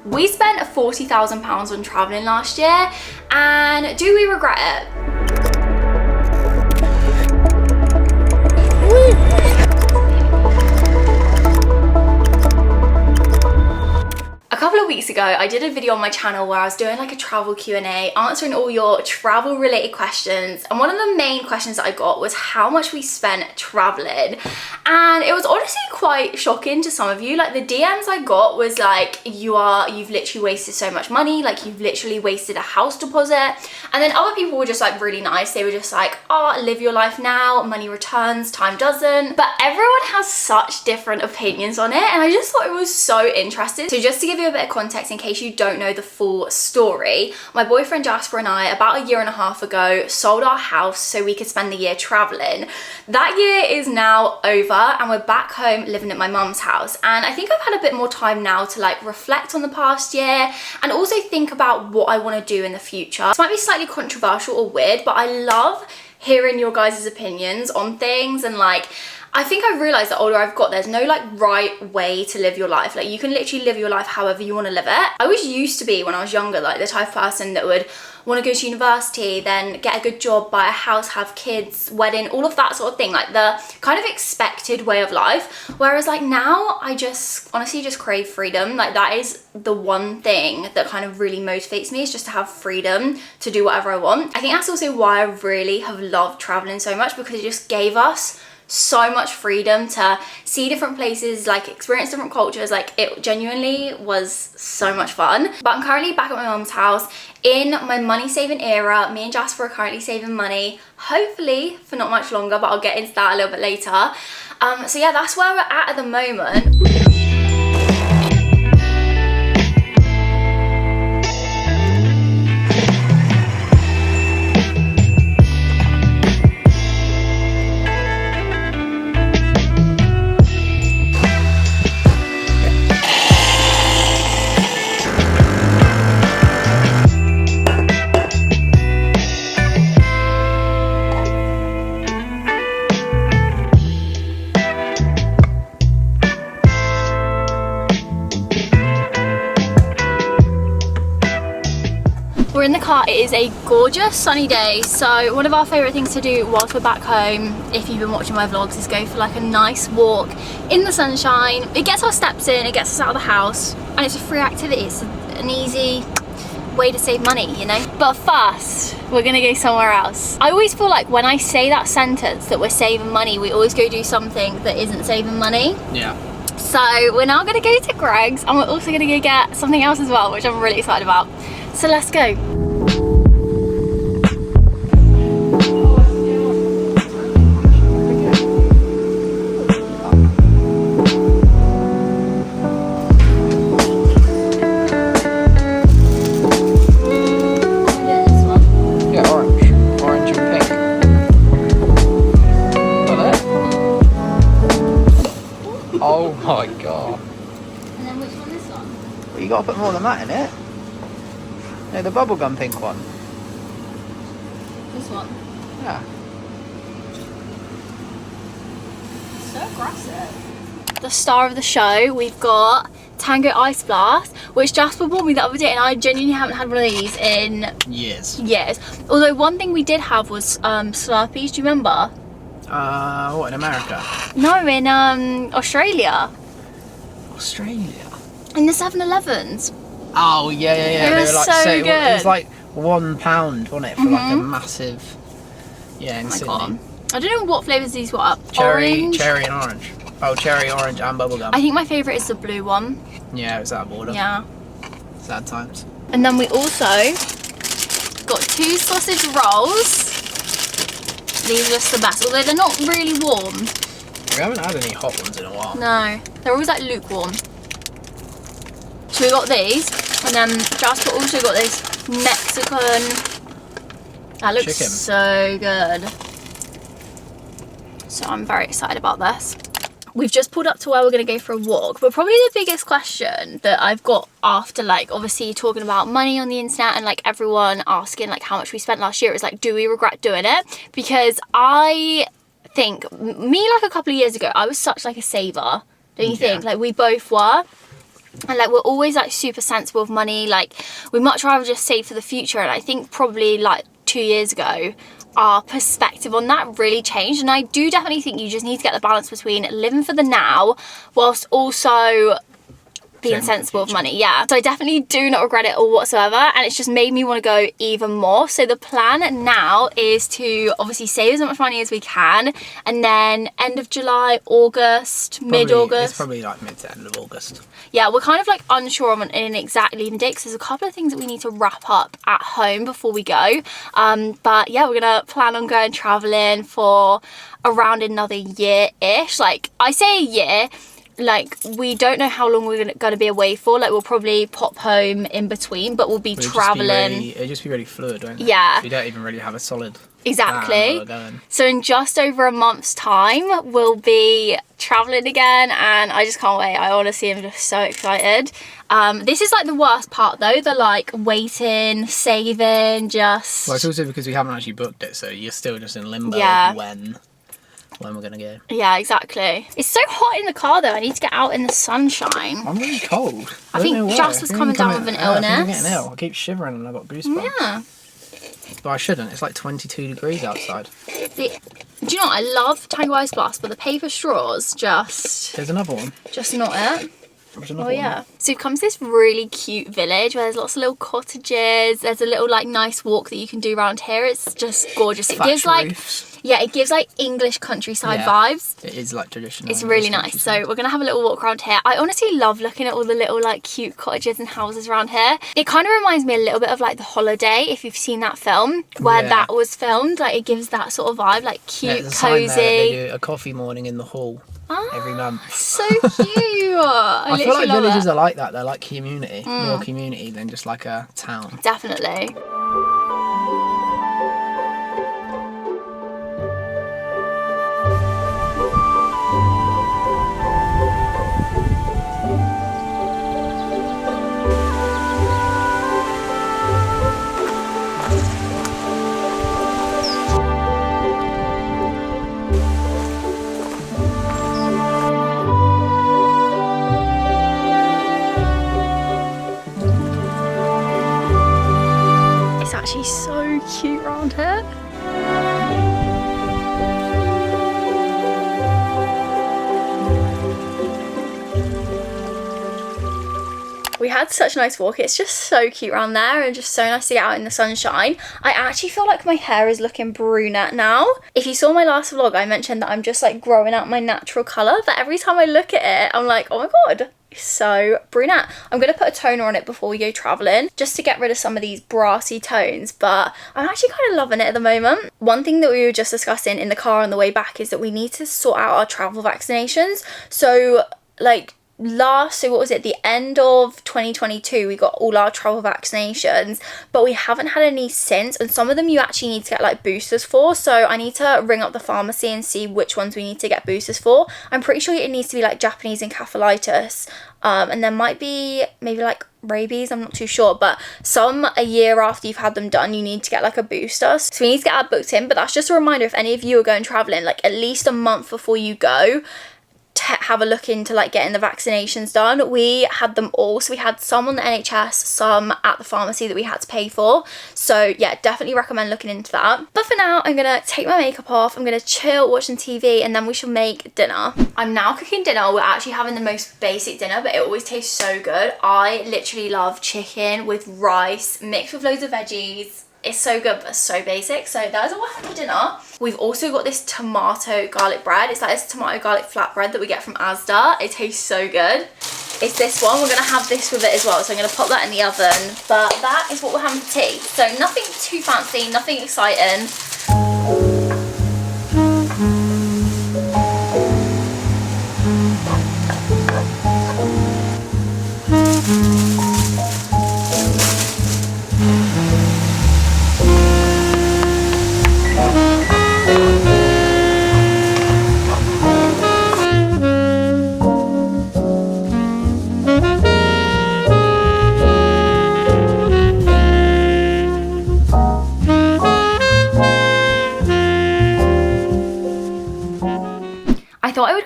We spent £40,000 on traveling last year, and do we regret it? A couple of weeks ago, I did a video on my channel where I was doing like a travel Q&A, answering all your travel related questions. And one of the main questions that I got was how much we spent traveling. And it was honestly quite shocking to some of you. Like the DMs I got was like, you've literally wasted so much money. Like you've literally wasted a house deposit. And then other people were just like really nice. They were just like, oh, live your life now. Money returns, time doesn't. But everyone has such different opinions on it. And I just thought it was so interesting. So just to give you a bit of context in case you don't know the full story, my boyfriend Jasper and I about a year and a half ago sold our house so we could spend the year traveling. That year is now over and we're back home living at my mum's house, and I think I've had a bit more time now to like reflect on the past year and also think about what I want to do in the future. This might be slightly controversial or weird, but I love hearing your guys' opinions on things. And like, I think I've realised the older I've got, there's no like right way to live your life. Like you can literally live your life however you want to live it. I always used to be, when I was younger, like the type of person that would want to go to university, then get a good job, buy a house, have kids, wedding, all of that sort of thing, like the kind of expected way of life. Whereas like now I just honestly just crave freedom. Like that is the one thing that kind of really motivates me, is just to have freedom to do whatever I want. I think that's also why I really have loved traveling so much, because it just gave us so much freedom to see different places, like experience different cultures. Like it genuinely was so much fun. But I'm currently back at my mum's house in my money saving era. Me and Jasper are currently saving money, hopefully for not much longer, but I'll get into that a little bit later. So yeah, that's where we're at the moment. We're in the car. It is a gorgeous sunny day, so one of our favourite things to do whilst we're back home, if you've been watching my vlogs, is go for like a nice walk in the sunshine. It gets our steps in, it gets us out of the house, and it's a free activity. It's an easy way to save money, you know. But first, we're gonna go somewhere else. I always feel like when I say that sentence that we're saving money, we always go do something that isn't saving money. Yeah. So we're now gonna go to Greg's, and we're also gonna go get something else as well, which I'm really excited about. So let's go. Oh my god. And then which one is this one? Well, you gotta put more than that in it. No, the bubblegum pink one. This one? Yeah. So aggressive. The star of the show, we've got Tango Ice Blast, which Jasper bought me the other day, and I genuinely haven't had one of these in years. Although one thing we did have was Slurpees, do you remember? What, in America? No, in Australia. Australia? In the 7-Elevens. Oh, yeah. It They was were like, so It good. was like £1, wasn't it? For like a massive... Yeah, in Sydney. God. I don't know what flavours these were. Cherry Orange. and orange. Oh, cherry, orange and bubblegum. I think my favourite is the blue one. Yeah, it was out of order. Yeah. Sad times. And then we also got 2 sausage rolls. These are just the best, although they're not really warm. We haven't had any hot ones in a while. No, they're always like lukewarm. So we got these, and then Jasper also got this Mexican. That looks chicken. So good. So I'm very excited about this. We've just pulled up to where we're going to go for a walk, but probably the biggest question that I've got after, like, obviously talking about money on the internet and like everyone asking like how much we spent last year is like, do we regret doing it? Because I think me, like a couple of years ago, I was such like a saver, don't you think? Like we both were. And like we're always like super sensible of money, like we'd much rather just save for the future. And I think probably like 2 years ago our perspective on that really changed, and I do definitely think you just need to get the balance between living for the now whilst also being sensible of money. Yeah, so I definitely do not regret it all whatsoever, and it's just made me want to go even more. So the plan now is to obviously save as much money as we can, and then end of July, August, mid-August. It's probably like mid to end of August. Yeah, we're kind of like unsure of an exact leaving date because there's a couple of things that we need to wrap up at home before we go. But yeah, we're gonna plan on going traveling for around another year-ish. Like I say a year, like we don't know how long we're gonna be away for. Like we'll probably pop home in between, but we'll be traveling. It'll just be really fluid, won't it? Yeah, we don't even really have a solid exactly. So in just over a month's time we'll be traveling again, and I just can't wait. I honestly am just so excited. This is like the worst part though, the like waiting, saving, just well, it's also because we haven't actually booked it, so you're still just in limbo. Yeah, when we're gonna go. Yeah, exactly. It's so hot in the car though. I need to get out in the sunshine. I'm really cold. I think Jasper's coming down with an illness. I'm getting ill. I keep shivering and I've got goosebumps. Yeah. But I shouldn't. It's like 22 degrees outside. Do you know what? I love Tango Ice Blast, but the paper straws just... There's another one. Just not it. Oh yeah. So we've come to this really cute village where there's lots of little cottages. There's a little like nice walk that you can do around here. It's just gorgeous. It gives like roofs. Yeah, it gives like English countryside vibes. It is like traditional. It's really nice. So we're gonna have a little walk around here. I honestly love looking at all the little like cute cottages and houses around here. It kind of reminds me a little bit of like The Holiday, if you've seen that film, where that was filmed. Like it gives that sort of vibe, like cute, cozy. They do a coffee morning in the hall every month. So cute. I feel like villages are like that. They're like community, more community than just like a town. Definitely. Actually so cute around here. We had such a nice walk. It's just so cute around there and just so nice to get out in the sunshine. I actually feel like my hair is looking brunette now. If you saw my last vlog, I mentioned that I'm just like growing out my natural colour, but every time I look at it, I'm like, oh my god, so brunette. I'm gonna put a toner on it before we go traveling just to get rid of some of these brassy tones, but I'm actually kind of loving it at the moment. One thing that we were just discussing in the car on the way back is that we need to sort out our travel vaccinations. So like the end of 2022 we got all our travel vaccinations, but we haven't had any since, and some of them you actually need to get like boosters for. So I need to ring up the pharmacy and see which ones we need to get boosters for. I'm pretty sure it needs to be like Japanese encephalitis, and there might be maybe like rabies, I'm not too sure, but some a year after you've had them done you need to get like a booster. So we need to get that booked in, but that's just a reminder, if any of you are going traveling, like at least a month before you go, have a look into like getting the vaccinations done. We had them all, so we had some on the NHS, some at the pharmacy that we had to pay for. So yeah, definitely recommend looking into that. But for now, I'm gonna take my makeup off, I'm gonna chill watching TV, and then we shall make dinner. I'm now cooking dinner. We're actually having the most basic dinner, but it always tastes so good. I literally love chicken with rice mixed with loads of veggies. It's so good, but so basic. So that is all I have for dinner. We've also got this tomato garlic bread. It's like this tomato garlic flatbread that we get from Asda. It tastes so good. It's this one. We're gonna have this with it as well. So I'm gonna pop that in the oven. But that is what we're having for tea. So nothing too fancy, nothing exciting.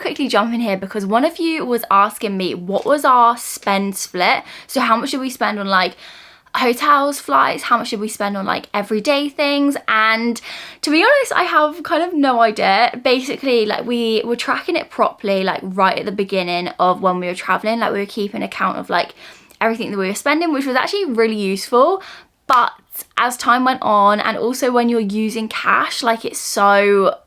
quickly jump in here because one of you was asking me what was our spend split. So how much did we spend on like hotels, flights, how much did we spend on like everyday things? And to be honest, I have kind of no idea. Basically, like we were tracking it properly like right at the beginning of when we were traveling, like we were keeping account of like everything that we were spending, which was actually really useful. But as time went on, and also when you're using cash, like it's so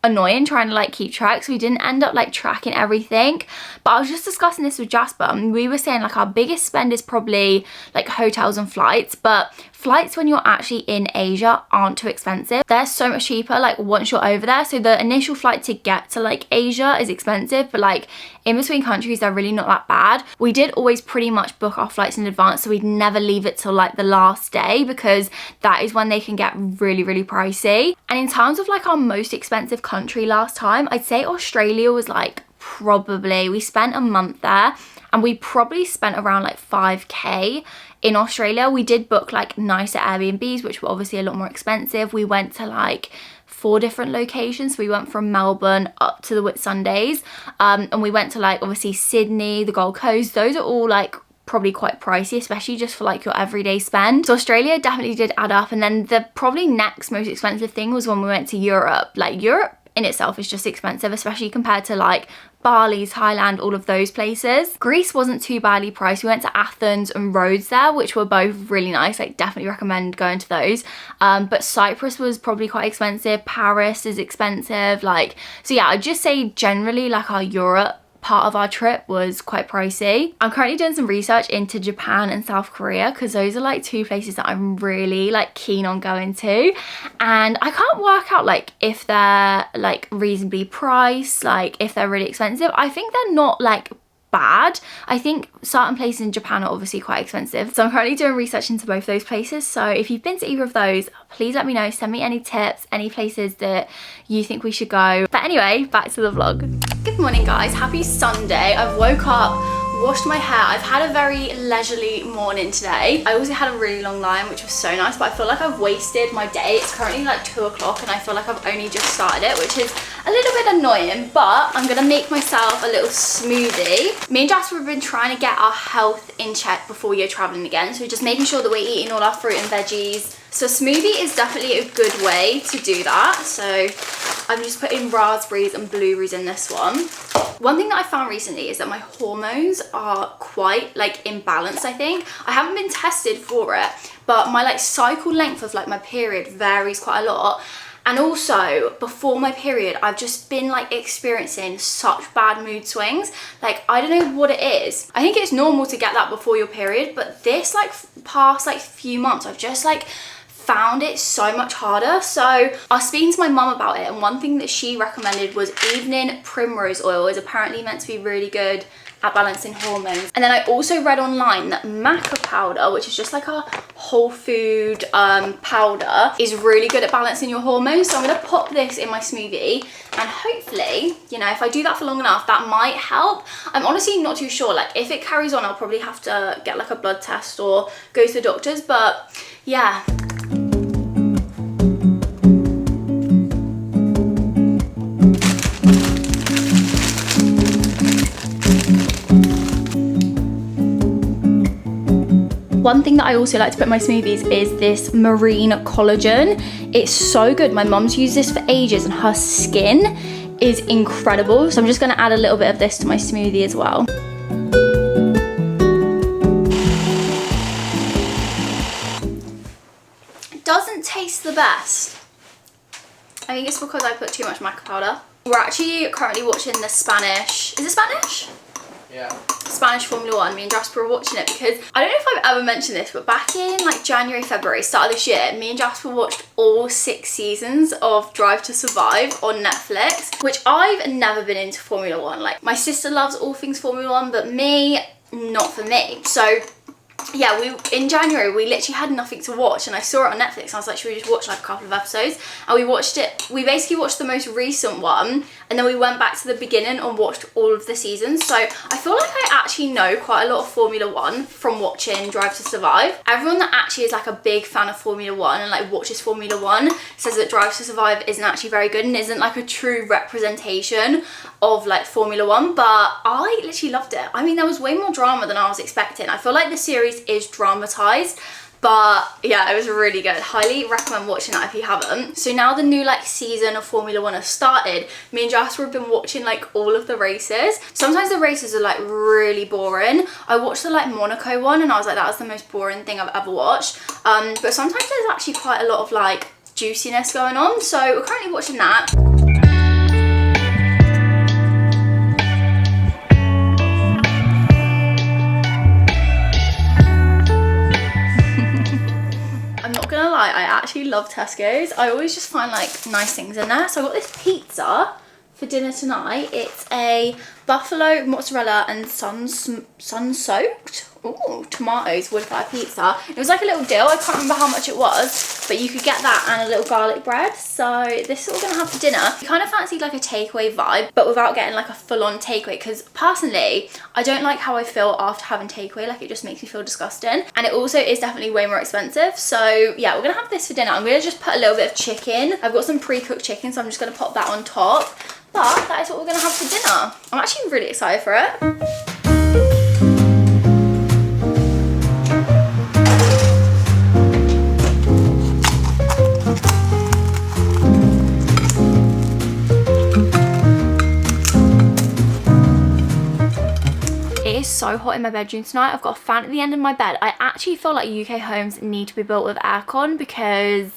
annoying trying to like keep track, so we didn't end up like tracking everything. But I was just discussing this with Jasper and we were saying like our biggest spend is probably like hotels and flights, but flights when you're actually in Asia aren't too expensive. They're so much cheaper like once you're over there. So the initial flight to get to like Asia is expensive, but like in between countries they're really not that bad. We did always pretty much book our flights in advance, so we'd never leave it till like the last day because that is when they can get really, really pricey. And in terms of like our most expensive country last time, I'd say Australia was like probably, we spent a month there and we probably spent around like 5k in Australia. We did book like nicer Airbnbs, which were obviously a lot more expensive. We went to like 4 different locations. We went from Melbourne up to the Whitsundays, and we went to like obviously Sydney, the Gold Coast. Those are all like probably quite pricey, especially just for like your everyday spend. So Australia definitely did add up. And then the probably next most expensive thing was when we went to Europe. Like Europe in itself is just expensive, especially compared to like Bali, Thailand, all of those places. Greece wasn't too badly priced. We went to Athens and Rhodes there, which were both really nice. Like definitely recommend going to those. But Cyprus was probably quite expensive. Paris is expensive. Like, so yeah, I'd just say generally like our Europe part of our trip was quite pricey. I'm currently doing some research into Japan and South Korea because those are like 2 places that I'm really like keen on going to, and I can't work out like if they're like reasonably priced, like if they're really expensive. I think they're not like bad. I think certain places in Japan are obviously quite expensive, so I'm currently doing research into both those places. So if you've been to either of those, please let me know. Send me any tips, any places that you think we should go. But anyway, back to the vlog. Good morning guys, happy Sunday. I've woke up, washed my hair. I've had a very leisurely morning today. I also had a really long line, which was so nice, but I feel like I've wasted my day. It's currently like 2 o'clock and I feel like I've only just started it, which is a little bit annoying, but I'm gonna make myself a little smoothie. Me and Jasper have been trying to get our health in check before we go traveling again, so just making sure that we're eating all our fruit and veggies. So smoothie is definitely a good way to do that. So I'm just putting raspberries and blueberries in this one. One thing that I found recently is that my hormones are quite like imbalanced, I think. I haven't been tested for it, but my like cycle length of like my period varies quite a lot. And also before my period, I've just been like experiencing such bad mood swings. Like, I don't know what it is. I think it's normal to get that before your period, but this like past like few months, I've just like found it so much harder. So I was speaking to my mum about it, and one thing that she recommended was evening primrose oil is apparently meant to be really good at balancing hormones. And then I also read online that maca powder, which is just like a whole food powder, is really good at balancing your hormones. So I'm gonna pop this in my smoothie, and hopefully, you know, if I do that for long enough, that might help. I'm honestly not too sure. Like, if it carries on, I'll probably have to get like a blood test or go to the doctors, but yeah. One thing that I also like to put in my smoothies is this marine collagen. It's so good. My mum's used this for ages and her skin is incredible. So I'm just gonna add a little bit of this to my smoothie as well. It doesn't taste the best. I think it's because I put too much maca powder. We're actually currently watching the Spanish, is it Spanish? Yeah. Spanish Formula 1. Me and Jasper were watching it because I don't know if I've ever mentioned this, but back in like January, February, start of this year, me and Jasper watched all 6 seasons of Drive to Survive on Netflix, which I've never been into Formula 1. Like, my sister loves all things Formula 1, but me, not for me. So yeah, in January we literally had nothing to watch, and I saw it on Netflix and I was like, should we just watch like a couple of episodes? And we watched it. We basically watched the most recent one, and then we went back to the beginning and watched all of the seasons. So I feel like I actually know quite a lot of Formula One from watching Drive to Survive. Everyone that actually is like a big fan of Formula One and like watches Formula One says that Drive to Survive isn't actually very good and isn't like a true representation of like Formula One, but I literally loved it. I mean, there was way more drama than I was expecting. I feel like the series is dramatized, but yeah, it was really good. Highly recommend watching that if you haven't. So now the new like season of Formula One has started. Me and Jasper have been watching like all of the races. Sometimes the races are like really boring. I watched the like Monaco one and I was like, that was the most boring thing I've ever watched. But sometimes there's actually quite a lot of like juiciness going on. So we're currently watching that. I actually love Tesco's. I always just find like nice things in there. So I got this pizza for dinner tonight. It's a buffalo mozzarella and sun-soaked tomatoes wood fire pizza. It was like a little deal. I can't remember how much it was, but you could get that and a little garlic bread. So this is what we're gonna have for dinner. I kind of fancied like a takeaway vibe, but without getting like a full-on takeaway, because personally I don't like how I feel after having takeaway. Like it just makes me feel disgusting, and it also is definitely way more expensive. So yeah, we're gonna have this for dinner. I'm gonna just put a little bit of chicken. I've got some pre-cooked chicken, so I'm just gonna pop that on top. But that is what we're gonna have for dinner. I'm actually really excited for it. It is so hot in my bedroom tonight. I've got a fan at the end of my bed. I actually feel like UK homes need to be built with aircon because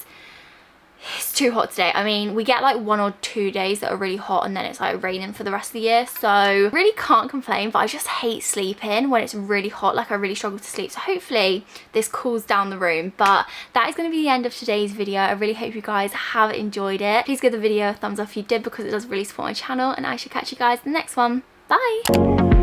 it's too hot today. I mean, we get like 1 or 2 days that are really hot and then it's like raining for the rest of the year. So really can't complain, but I just hate sleeping when it's really hot. Like I really struggle to sleep. So hopefully this cools down the room. But that is going to be the end of today's video. I really hope you guys have enjoyed it. Please give the video a thumbs up if you did, because it does really support my channel, and I shall catch you guys in the next one. Bye.